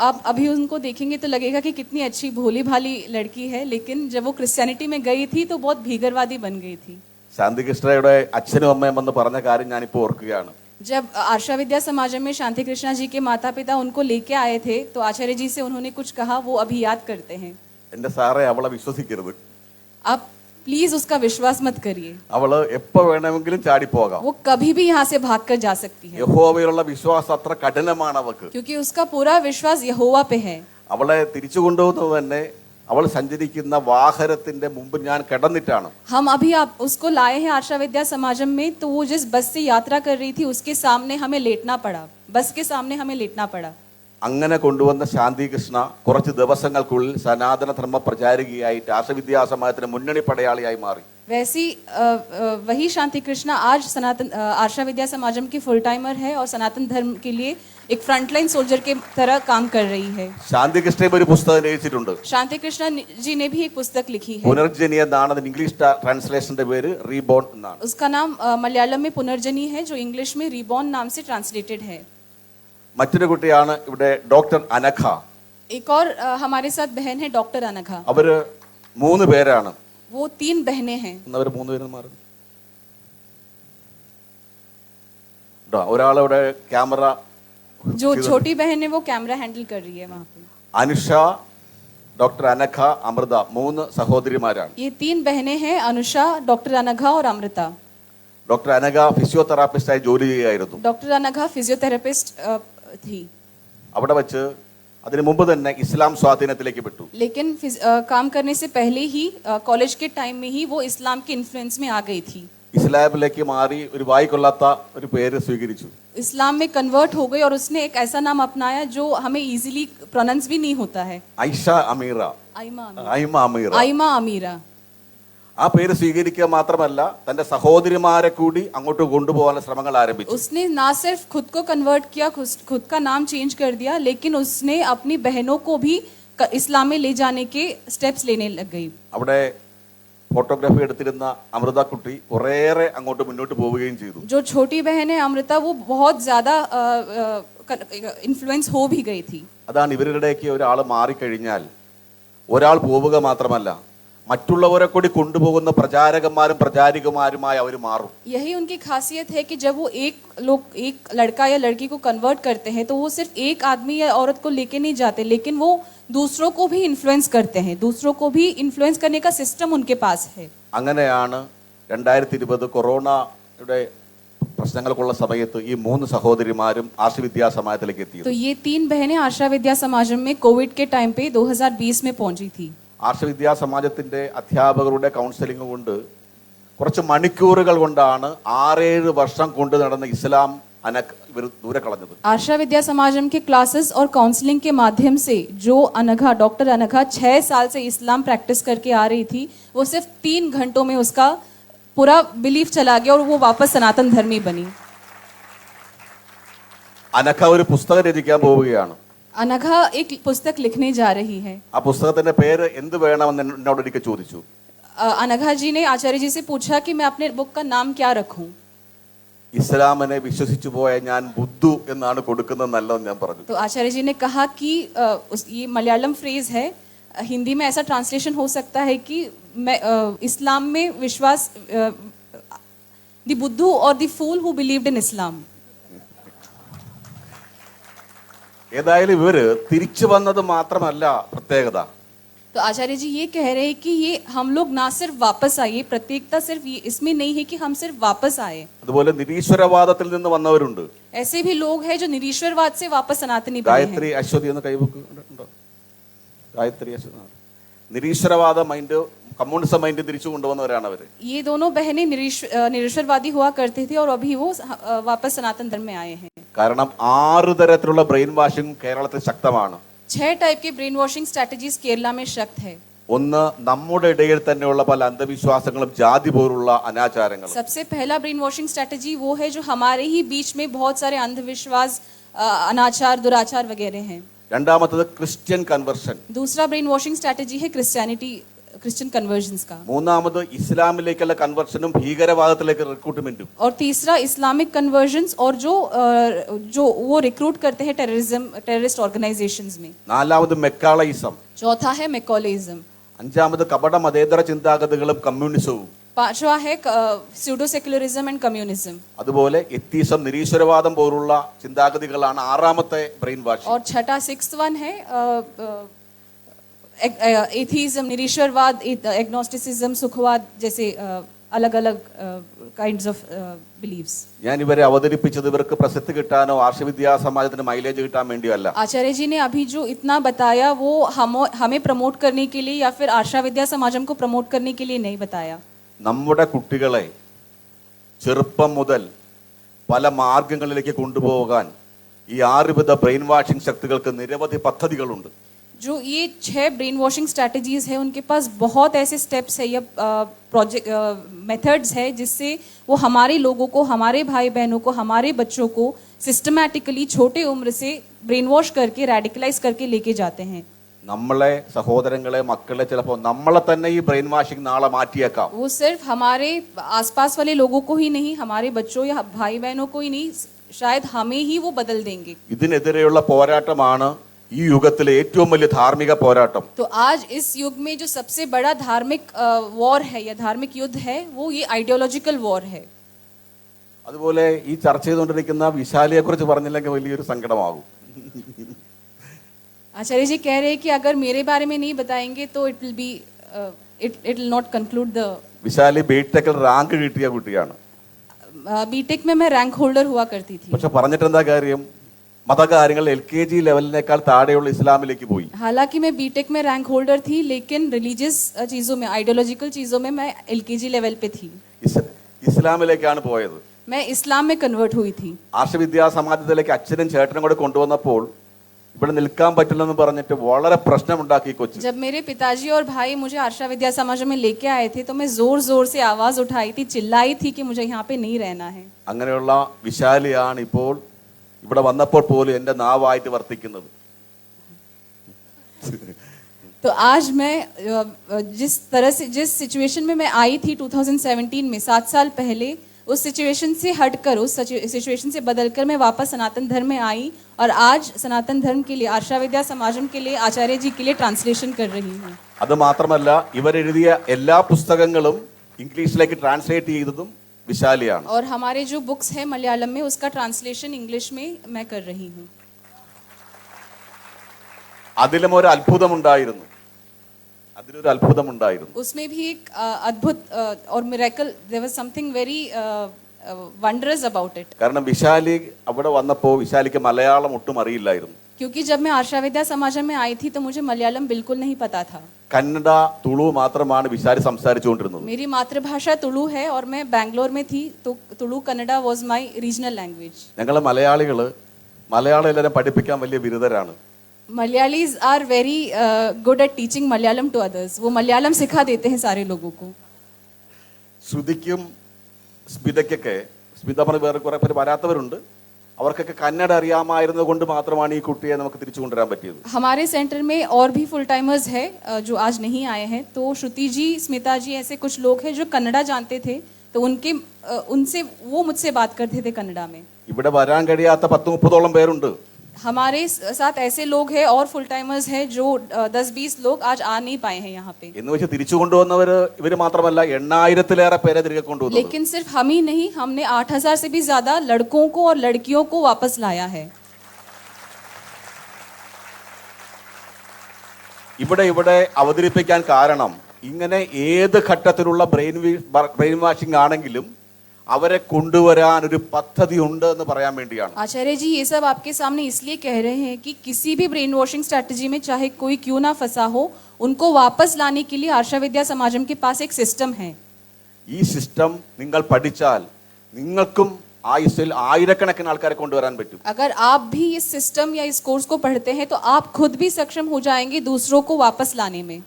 आप अभी उनको देखेंगे तो लगेगा कि कितनी अच्छी भोली भाली लड़की है, लेकिन जब वो क्रिश्चियनिटी में गई थी तो बहुत भीकरवादी बन गई थी. ശാന്തി കൃഷ്ണയുടെ അച്ഛനും അമ്മയും വന്ന് പറഞ്ഞ കാര്യം ഞാനിപ്പോൾ ഓർക്കുകയാണ്. जब आर्षा विद्या समाजम में शांति कृष्णा जी के माता पिता उनको लेके आए थे तो आचार्य जी से उन्होंने कुछ कहा, वो अभी याद करते हैं. എന്റെ സാറേ, അവളെ വിശ്വസിക്കരുത്. आप प्लीज उसका विश्वास मत करिए. അവള് എപ്പോ വേണമെങ്കിലും ചാടിപ്പോകാം. वो कभी भी यहाँ से भाग कर जा सकती है. യഹോവയിലുള്ള വിശ്വാസം അത്ര കഠിനമാണ് അവക്ക്. क्योंकि उसका पूरा विश्वास यहोवा पे है. അവളെ തിരിച്ചു കൊണ്ടുപോകുന്നത് തന്നെ അവൾ സഞ്ചരിക്കുന്ന വാഹനത്തിന്റെ മുമ്പ് ഞാൻ കിടന്നിട്ടാണ്. हम अभी आप उसको लाए हैं आर्षा विद्या समाजम में, तो वो जिस बस से यात्रा कर रही थी उसके सामने हमें लेटना पड़ा, बस के सामने हमें लेटना पड़ा. അങ്ങനെ കൊണ്ടുവന്ന ശാന്തി കൃഷ്ണ കുറച്ച് ദിവസങ്ങൾക്കുള്ളിൽ സനാതന ധർമ്മ പ്രചാരകയായിട്ട് ആർഷവിദ്യാ സമാജത്തിന്റെ മുന്നണി പടയാളിയായി മാറി. वैसी वही शांति कृष्णा आज आर्षा विद्या समाजम की फुल टाइमर है और सनातन धर्म के लिए एक फ्रंटलाइन सोल्जर के तरह काम कर रही है. ശാന്തി കൃഷ്ണ ഒരു പുസ്തകം രചിച്ചിട്ടുണ്ട്. शांति कृष्णा जी ने भी एक पुस्तक लिखी है. പുനർജനി എന്നാണ് അതിന്റെ ഇംഗ്ലീഷ് ട്രാൻസ്ലേഷന്റെ പേര്, റീബോൺ എന്നാണ്. उसका नाम मलयालम में पुनर्जनी है, जो इंग्लिश में रिबॉर्न नाम से ट्रांसलेटेड है. മറ്റൊരു കുട്ടിയാണ് ഇവിടെ ഡോക്ടർ അനഘ. एक और हमारे साथ बहन है डॉक्टर अनघा. അവര് 3 പേരാണ്. वो 3 बहनें हैं. അവർ 3 പേരും മാറി. ഒരാളവിടെ ക്യാമറ, जो छोटी बहन है वो कैमरा हैंडल कर रही है वहाँ पे. അനുഷ, ഡോക്ടർ അനഘ, അമൃത 3 സഹോദരിമാരാണ്. ये 3 बहनें हैं, अनुषा, डॉक्टर अनघा और अमृता. ഡോക്ടർ അനഘ ഫിസിയോതെറാപ്പിസ്റ്റായി ജോലി ചെയ്യുകയായിരുന്നു. डॉक्टर अनघा फिजियोथेरेपिस्ट थी. അവിടെ വെച്ച് അതിനു മുമ്പ് തന്നെ ഇസ്ലാം സ്വാധീനത്തിലേക്ക് വിട്ടു. लेकिन काम करने से पहले ही कॉलेज के टाइम में ही वो इस्लाम के इन्फ्लुएंस में आ गई थी. ഇസ്ലാമിലേക്ക് മാറി ഒരു വായിക്കൊള്ളാത്ത ഒരു പേര് സ്വീകരിച്ചു. इस्लाम में कन्वर्ट हो गई और उसने एक ऐसा नाम अपनाया जो हमें इजीली प्रोनाउंस भी नहीं होता है. ഐഷ അമീറ, ഐമ അമീറ. आइमा अमीरा. ആ പേര് സ്വീകരിക്കുക മാത്രമല്ല തന്റെ സഹോദരിമാരെ കൂടി അങ്ങോട്ട് കൊണ്ടുപോകാനുള്ള ശ്രമങ്ങൾ ആരംഭിച്ചു. उसने ना सिर्फ खुद को कन्वर्ट किया, खुद का नाम चेंज कर दिया, लेकिन उसने अपनी बहनों को भी इस्लाम में ले जाने के स्टेप्स लेने लग गई. അവിടെ ഫോട്ടോഗ്രാഫി എടുത്തിരുന്ന അമൃത കുട്ടി കുറേയേറെ അങ്ങോട്ട് മുന്നോട്ട് പോവുകയും ചെയ്തു. जो छोटी बहन है अमृता, वो बहुत ज्यादा इन्फ्लुएंस हो भी गई थी. അതാണ് ഇവരുടെയൊക്കെ ഒരാൾ മാറിക്കഴിഞ്ഞാൽ ഒരാൾ പോവുക മാത്രമല്ല മറ്റുള്ളവരെ കൂടി കൊണ്ടുപോകുന്ന പ്രചാരകന്മാരും പ്രചാരികമാരുമായി അവർ മാറും. यही उनकी खासियत है कि जब वो एक लड़का या लड़की को कन्वर्ट करते हैं तो वो सिर्फ एक आदमी या औरत को लेके नहीं जाते, लेकिन वो दूसरों को भी इन्फ्लुएंस करते हैं, दूसरों को भी इन्फ्लुएंस करने का सिस्टम उनके पास है। അങ്ങനെയാണ് 2020 കൊറോണയുടെ പ്രശ്നങ്ങൾക്കുള്ള സമയത്ത് ഈ 3 സഹോദരിമാരും ആർഷവിദ്യാ സമാജത്തിലേക്ക് तो എത്തിയത്. ये 3 बहनें आशा विद्या समाजम में कोविड के टाइम पे 2020 में पहुंची थी। ആർഷവിദ്യാ സമാജത്തിന്റെ അധ്യാപകരുടെ കൗൺസിലിംഗ് കൊണ്ട് കുറച്ച് മണിക്കൂറുകൾ കൊണ്ടാണ് 6-7 വർഷം കൊണ്ട് നടന്ന ഇസ്ലാം ഇവർ ദൂരെ കളഞ്ഞത്. आशा विद्या समाजम के क्लासेस और काउंसलिंग के माध्यम से जो अनघा, डॉक्टर अनघा 6 साल से इस्लाम प्रैक्टिस करके आ रही थी, वो सिर्फ 3 घंटों में उसका पूरा बिलीफ चला गया और वो वापस सनातन धर्मी बनी। അനഘ ഒരു പുസ്തകം രചിക്കാൻ പോവുകയാണ്. अनघा एक पुस्तक लिखने जा रही है। ആ പുസ്തകത്തിന്റെ പേര് എന്ത് വേണമെന്ന് എന്നോട് ഒരിക്കൽ ചോദിച്ചു. अनघा जी ने आचार्य जी से पूछा कि मैं अपने बुक का नाम क्या रखूं। ഇസ്ലാമിനെ വിശ്വസിച്ചു പോയ ഞാൻ ബുദ്ധു എന്നാണ് കൊടുക്കുന്നത് നല്ലതെന്ന് ഞാൻ പറഞ്ഞു. तो आचार्य जी ने कहा कि ये मलयालम फ्रेज है, हिंदी में ऐसा ट्रांसलेशन हो सकता है कि मैं इस्लाम में विश्वास, द बुद्धू और the fool who believed in Islam. ഏതായാലും ഇവര് തിരിച്ചു വന്നത് മാത്രമല്ല പ്രത്യേകത. तो आचार्य जी ये कह रहे हैं कि ये हम लोग ना सिर्फ वापस आए, प्रत्येकता सिर्फ ये इसमें नहीं है कि हम सिर्फ वापस आए, അതുപോലെ നിരീശ്വരവാദത്തിൽ നിന്ന് വന്നവരുണ്ട്. ऐसे भी लोग हैं जो निरीश्वरवाद से वापस सनातनी बने हैं। ഗായത്രി അശ്വതി എന്ന് കൈവക്ക് ഉണ്ടോ? ഗായത്രി അശ്വതി നിരീശ്വരവാദ മൈൻഡ്, കമ്മ്യൂണിസം മൈൻഡ് തിരിച്ചു കൊണ്ടുവന്നവരാണ് അവര്. ये दोनों बहनें निरीश्वरवादी हुआ करते थे और अभी वो वापस सनातन धर्म में आए हैं। കാരണം 6 തരത്തിലുള്ള ബ്രെയിൻ വാഷിംഗ് കേരളത്തിൽ ശക്തമാണ്. 6 टाइप के ब्रेन वॉशिंग स्ट्रैटेजीज केरला में शक्त है। ഒന്ന് നമ്മുടെ ഇടയിൽ തന്നെയുള്ള പല അന്ധവിശ്വാസങ്ങളും ജാതി പോലുള്ള അനാചാരങ്ങളും. सबसे पहला ब्रेन वॉशिंग स्ट्रैटेजी वो है जो हमारे ही बीच में बहुत सारे अंधविश्वास, अनाचार, दुराचार वगैरह हैं। രണ്ടാമത്തത് ക്രിസ്ത്യൻ കൺവേർഷൻ. दूसरा ब्रेन वॉशिंग स्ट्रैटेजी है क्रिश्चियन कन्वर्जन्स का। മൂന്നാമത് ഇസ്ലാമിലേക്കുള്ള കൺവേർഷനും ഭീകരവാദത്തിലേക്ക് റിക്രൂട്ട്മെന്റും. और तीसरा इस्लामिक कन्वर्जन्स और जो वो रिक्रूट करते हैं टेररिस्ट ऑर्गेनाइजेशंस में। നാലാമത് മെക്കാളയിസം. चौथा है मैकॉलिज्म। അഞ്ചാമത് കപട മതേതര ചിന്താഗതികളും കമ്മ്യൂണിസവും. पांचवा है स्यूडो सेक्युलरिज्म एंड कम्युनिज्म। അതുപോലെ എത്തീസം, നിരീശ്വരവാദം പോലുള്ള ചിന്താഗതികളാണ് 6ാമത്തെ ബ്രെയിൻ വാഷിംഗ്. और छठा 6th वन है एथीज्म, निरीश्वरवाद, एग्नोस्टिसिज्म, सुखवाद जैसे अलग अलग काइंड्स ऑफ बिलीव्स। ഞാൻ ഇവരെ അവതരിപ്പിച്ചത് ഇവർക്ക് പ്രസിദ്ധി കിട്ടാനോ ആർഷവിദ്യാ സമാജത്തിന് മൈലേജ് കിട്ടാൻ വേണ്ടിയല്ല. आचार्य जी ने अभी जो इतना बताया वो हमें प्रमोट करने के लिए या फिर आशा विद्या समाजम को प्रमोट करने के लिए नहीं बताया। നമ്മുടെ കുട്ടികളെ ചെറുപ്പം മുതൽ പല മാർഗങ്ങളിലേക്ക് കൊണ്ടുപോകാൻ ഈ 6 വിധ ബ്രെയിൻ വാഷിംഗ് ശക്തികൾക്ക് നിരവധി പദ്ധതികളുണ്ട്. जो ये 6 ब्रेन वॉशिंग स्ट्रैटेजीज है उनके पास बहुत ऐसे स्टेप्स है या प्रोजेक्ट मेथड्स है जिससे वो हमारे लोगों को, हमारे भाई बहनों को, हमारे बच्चों को सिस्टमैटिकली छोटे उम्र से ब्रेन वॉश करके रेडिकलाइज करके लेके जाते हैं। നമ്മളെ സഹോദരങ്ങളെ, മക്കളെ ചിലപ്പോൾ നമ്മളെ തന്നെ ഈ ബ്രെയിൻ വാഷിംഗ് നാളെ മാറ്റിയേക്കാം. वो सिर्फ हमारे आसपास वाले लोगों को ही नहीं, हमारे बच्चों या भाई बहनों को ही नहीं, शायद हमें ही वो बदल देंगे। ഇതിനെതിരെയുള്ള പോരാട്ടമാണ് ഈ യുഗത്തിലെ ഏറ്റവും വലിയ ധാർമ്മിക പോരാട്ടം. तो आज इस युग में जो सबसे बड़ा धार्मिक वॉर है या धार्मिक युद्ध है वो ये आइडियोलॉजिकल वॉर है। അതുപോലെ ഈ ചർച്ച ചെയ്തുകൊണ്ടിരിക്കുന്ന വിശാലിയെ കുറിച്ച് പറഞ്ഞില്ലെങ്കിൽ വലിയൊരു സങ്കടമാകും. आचार्य जी कह रहे हैं कि अगर मेरे बारे में नहीं बताएंगे तो it will not conclude the. Vishali ബിടെക്കിൽ റാങ്ക് കിട്ടിയ കുട്ടിയാണ്. बीटेक में मैं रैंक होल्डर हुआ करती थी। പക്ഷെ പറഞ്ഞിട്ട് എന്താ കാര്യം? മതകാര്യങ്ങൾ LKG ലെവലിനേക്കാൾ താഴെയുള്ള ഇസ്ലാമിലേക്ക് പോയി. हालांकि मैं बीटेक में रैंक होल्डर थी लेकिन रिलीजियस चीज़ों में, आइडियोलॉजिकल चीज़ों में मैं LKG लेवल पे थी। ഇസ്ലാമിലേക്കാണ് പോയത്. मैं इस्लाम में कन्वर्ट हुई थी। ആർഷവിദ്യാ സമാജത്തിലേക്ക് അച്ഛനും ചേട്ടനും കൂടെ കൊണ്ടുവന്നപ്പോൾ ഇവിടെ നിൽക്കാൻ പറ്റില്ലെന്ന് പറഞ്ഞിട്ട് വളരെ പ്രശ്നമുണ്ടാക്കി കൊച്ചു. जब मेरे पिताजी और भाई मुझे आशा विद्या समाज में लेके आए थे तो मैं जोर जोर से आवाज उठाई थी, चिल्लाई थी कि मुझे यहाँ पे नहीं रहना है। അങ്ങനെയുള്ള വിശാലിയാണ് ഇപ്പോൾ ഇവിടെ വന്നപ്പോൾ പോലും എൻ്റെ നാവായിട്ട് വർത്തിക്കുന്നത്. तो आज मैं जिस सिचुएशन में मैं आई थी 2017 में, 7 साल पहले, उस सिचुएशन से हटकर, उस सिचुएशन से बदलकर मैं वापस सनातन धर्म में आई और आज सनातन धर्म के लिए, आशा विद्या समाजम के लिए, आचार्य जी के लिए ट्रांसलेशन कर रही हूँ। അത് മാത്രമല്ല ഇവരെഴുതിയ എല്ലാ പുസ്തകങ്ങളും ഇംഗ്ലീഷിലേക്ക് ട്രാൻസ്ലേറ്റ് ചെയ്തതും വിശാലിയാണ്. और हमारे जो बुक्स है मलयालम में उसका ट्रांसलेशन इंग्लिश में मैं कर रही हूँ। അതിലും ഒരു അത്ഭുതമുണ്ടായിരുന്നു. അതിലൊരു അത്ഭുതമുണ്ടായിരുന്നു. उसमें भी एक अद्भुत और miracle, there was something very wondrous about it. കാരണം വിശാലി അവിടെ വന്നപ്പോൾ വിശാലിക്ക് മലയാളം ഒട്ടും അറിയില്ലായിരുന്നു. क्योंकि जब मैं आशा विद्या समाजम में आई थी तो मुझे मलयालम बिल्कुल नहीं पता था. കന്നഡ തുളു മാത്രമാണ് വിശാലി സംസാരിച്ചുകൊണ്ടിരുന്നത്. मेरी मातृभाषा तुलु है और मैं बैंगलोर में थी तो Tulu Kannada was my regional language. ഞങ്ങളെ മലയാളികള് മലയാളം എല്ലാവരും പഠിപ്പിക്കാൻ വലിയ ബിരുദരാണ്. Malayalis are very good at teaching Malayalam to others. वो मलयालम सिखा देते हैं सारे लोगों को. ശ്രുതിക്കും സ്മിതയ്ക്കൊക്കെ, സ്മിത പറഞ്ഞ വേറെ കുറെ പേര് വരാത്തവരുണ്ട്, അവർക്കൊക്കെ കന്നഡ അറിയാമായിരുന്നത് കൊണ്ട് മാത്രമാണ് ഈ കുട്ടിയെ നമുക്ക് തിരിച്ചു കൊണ്ടുവരാൻ പറ്റിയത്. हमारे सेंटर में और भी फुल टाइमर्स है जो आज नहीं आए हैं. तो श्रुति जी, स्मिता जी ऐसे कुछ लोग हैं जो कन्नड़ा जानते थे तो उनसे वो मुझसे बात करते थे कन्नड़ा में. ഇവിടെ വരാൻ കഴിയാത്ത 10-30 പേരുണ്ട്. हमारे साथ ऐसे लोग हैं और फुल टाइमर्स हैं जो 10-20 लोग आज आ नहीं पाए हैं यहाँ पे. എന്ന് വെച്ച് തിരിച്ചു കൊണ്ടുവന്നവര് ഇവര് മാത്രമല്ല 8,000-ലേറെ പേരെ തിരികെ കൊണ്ടുവന്നു. लेकिन सिर्फ हम ही नहीं, हमने 8,000 से भी ज्यादा लड़कों को और लड़कियों को वापस लाया है. ഇവിടെ അവതരിപ്പിക്കാൻ കാരണം ഇങ്ങനെ ഏത് ഘട്ടത്തിലുള്ള ബ്രെയിൻ വാഷിംഗ് ആണെങ്കിലും അവരെ കൊണ്ടുവരാൻ ഒരു പദ്ധതി ഉണ്ട് എന്ന് പറയാൻ വേണ്ടിയാണ്. आचार्य जी, ये सब आपके सामने इसलिए कह रहे हैं कि किसी भी ब्रेन वॉशिंग स्ट्रैटेजी में चाहे कोई क्यों ना फंसा हो, उनको वापस लाने के लिए आशा विद्या समाजम के पास एक सिस्टम है. ഈ സിസ്റ്റം നിങ്ങൾ പഠിച്ചാൽ നിങ്ങൾക്കും ആയുസ്സിൽ ആയിരക്കണക്കിന് ആൾക്കാരെ കൊണ്ടുവരാൻ പറ്റും. अगर आप भी इस सिस्टम या इस कोर्स को पढ़ते हैं तो आप खुद भी सक्षम हो जाएंगे दूसरों को वापस लाने में.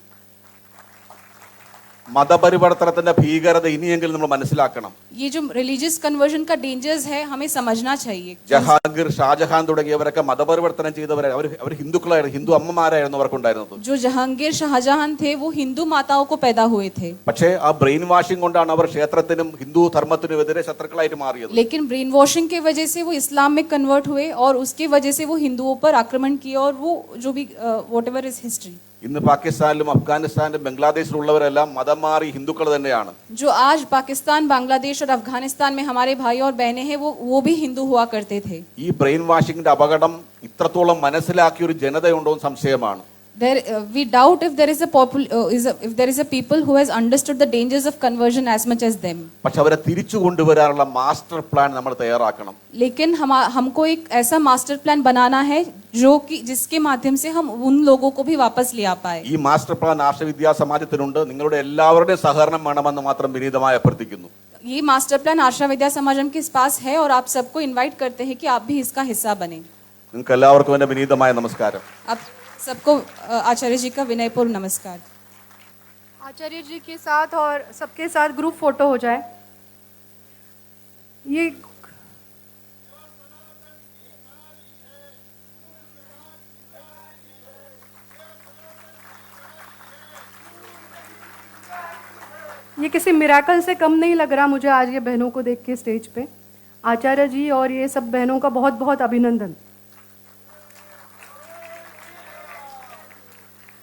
മതപരിവർത്തനത്തിന്റെ ഭീകരത ഇനിയെങ്കിലും നമ്മൾ മനസ്സിലാക്കണം. ये जो रिलीजियस कन्वर्जन का डेंजर्स है हमें समझना चाहिए. ജഹാംഗീർ, ഷാജഹാൻ തുടങ്ങിയവരൊക്കെ മതപരിവർത്തനം ചെയ്തവരെ അവർ ഹിന്ദുക്കളായിരുന്നു, ഹിന്ദു അമ്മമാരായിരുന്നു അവർക്കുണ്ടായിരുന്നത്. जो जहांगीर शाहजहां थे वो हिंदू माताओं को पैदा हुए थे. പക്ഷേ ആ ബ്രെയിൻ വാഷിംഗ് കൊണ്ടാണ് അവർ ക്ഷേത്രത്തിനും ഹിന്ദു ധർമ്മത്തിനും എതിരെ ശത്രുക്കളായിട്ട് മാറിയത്. लेकिन ब्रेन वॉशिंग के वजह से वो इस्लाम में कन्वर्ट हुए और उसके वजह से वो हिंदुओं पर आक्रमण किए और वो जो भी व्हाटएवर इज हिस्ट्री. ഇന്ന് പാകിസ്ഥാനിലും അഫ്ഗാനിസ്ഥാനിലും ബംഗ്ലാദേശിലുള്ളവരെല്ലാം മതം മാറി ഹിന്ദുക്കൾ തന്നെയാണ്. जो आज पाकिस्तान, बांग्लादेश और अफगानिस्तान में हमारे भाई और बहनें हैं वो भी हिंदू हुआ करते थे. ഈ ബ്രെയിൻ വാഷിംഗിന്റെ അപകടം ഇത്രത്തോളം മനസ്സിലാക്കിയ ഒരു ജനതയുണ്ടോ എന്ന് സംശയമാണ്. We doubt if there is a people who has understood the dangers of conversion as much as them. പക്ഷെ അവരെ തിരിച്ചു കൊണ്ടുവരാനുള്ള മാസ്റ്റർ പ്ലാൻ നമ്മൾ തയ്യാറാക്കണം. लेकिन हमको एक ऐसा मास्टर प्लान बनाना है जो कि जिसके माध्यम से हम उन लोगों को भी वापस ले आ पाए. ഈ മാസ്റ്റർ പ്ലാൻ ആർഷ വിദ്യാ സമാജത്തിനുണ്ട്. നിങ്ങളുടെ എല്ലാവരുടെയും സഹകരണം വേണമെന്ന് മാത്രം വിനീതമായി അഭ്യർത്ഥിക്കുന്നു. ये मास्टर प्लान आशा विद्या समाजम के पास है और आप सबको इनवाइट करते हैं कि आप भी इसका हिस्सा बने. നിങ്ങൾക്ക് എല്ലാവർക്കും എൻ്റെ വിനീതമായ നമസ്കാരം. आप सबको आचार्य जी का विनयपूर्ण नमस्कार. आचार्य जी के साथ और सबके साथ ग्रुप फोटो हो जाए. ये किसी मिराकल से कम नहीं लग रहा मुझे आज ये बहनों को देख के स्टेज पे. आचार्य जी और ये सब बहनों का बहुत बहुत अभिनंदन.